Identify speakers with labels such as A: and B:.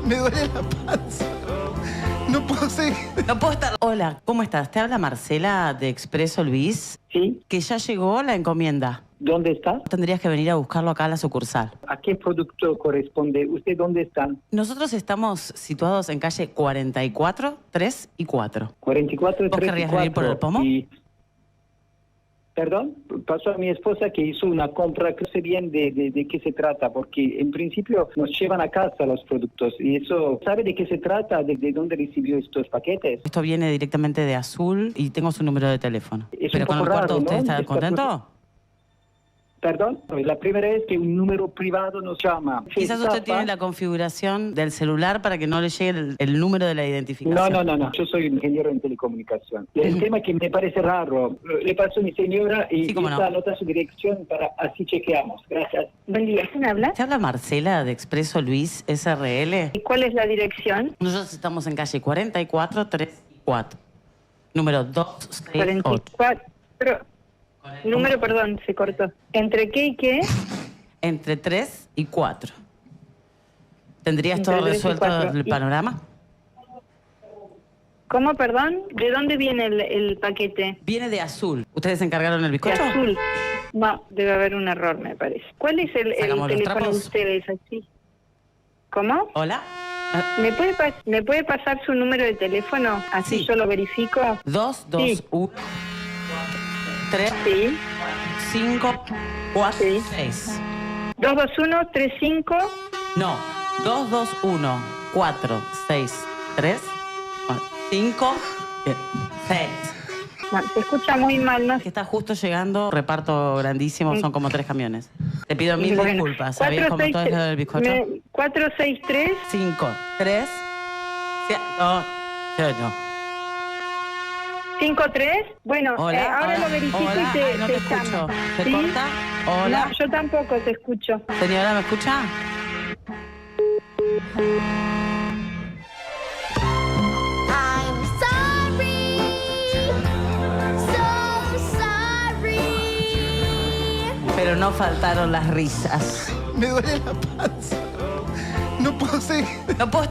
A: Me duele la panza. No puedo seguir.
B: No puedo estar... Hola, ¿cómo estás? Te habla Marcela de Expreso Luis.
C: Sí,
B: Que ya llegó la encomienda.
C: ¿dónde está?
B: Tendrías que venir a buscarlo acá a la sucursal.
C: ¿A qué producto corresponde? ¿Usted dónde está?
B: Nosotros estamos situados en calle 44, 3 y 4.
C: 44,
B: ¿Vos
C: 3 y
B: querrías
C: 4.
B: venir por el pomo?
C: Perdón, pasó a mi esposa que hizo una compra, que sé bien de qué se trata, porque en principio nos llevan a casa los productos y eso, ¿sabe de qué se trata? ¿De dónde recibió estos paquetes?
B: Esto viene directamente de Azul y tengo su número de teléfono.
C: Es
B: Pero
C: un
B: con el
C: poco
B: cuarto,
C: raro,
B: ¿usted
C: ¿no?
B: está
C: Esta
B: contento?
C: Perdón, es la primera vez que un número privado nos llama.
B: Quizás usted tiene la configuración del celular para que no le llegue el número de la identificación.
C: No. Yo soy ingeniero en telecomunicación. El tema que me parece raro, le paso a mi señora y
B: Sí, cómo no.
C: esta anota su dirección para así chequeamos. Gracias.
D: Buen día, ¿quién habla?
B: ¿Se habla Marcela de Expreso Luis SRL?
D: ¿Y cuál es la dirección?
B: Nosotros estamos en calle 44, 3 y 4. Número 268.
D: 44. Número, perdón, se cortó. ¿Entre qué y qué?
B: Entre 3 y 4. ¿Tendrías
D: Entre
B: todo
D: 3 y
B: resuelto
D: 4.
B: el panorama?
D: ¿Cómo, perdón? ¿De dónde viene el paquete?
B: Viene de Azul. ¿Ustedes encargaron el
D: De
B: bizcocho?
D: azul. No, debe haber un error, me parece. ¿Cuál es el
B: ¿Sacamos los
D: teléfono de
B: trapos?
D: ustedes así? ¿Cómo?
B: ¿Hola?
D: ¿Me puede pasar su número de teléfono? Así
B: Sí.
D: yo lo verifico.
B: 2, 2, 1, 3,
D: Sí.
B: 5, 4,
D: Sí.
B: 6.
D: 221-35.
B: No, 2, 2, 1, 4, 6, 3, 5, 6.
D: No, se escucha muy mal, ¿no?
B: Que está justo llegando, reparto grandísimo, son como 3 camiones. Te pido mil
D: Bueno,
B: disculpas, ¿sabías cómo todo es lo del bizcocho?
D: 463.
B: 5, 3, no.
D: 53. Bueno,
B: Hola,
D: ahora
B: hola,
D: lo verifico
B: hola.
D: y te,
B: Ay, no te
D: llamo.
B: escucho. ¿Se
D: ¿Sí?
B: corta? Hola.
D: No, yo tampoco te escucho.
B: Señora, ¿me escucha?
E: I'm sorry, so sorry.
B: Pero no faltaron las risas.
A: Me duele la panza. No puedo seguir.
B: No puedo estar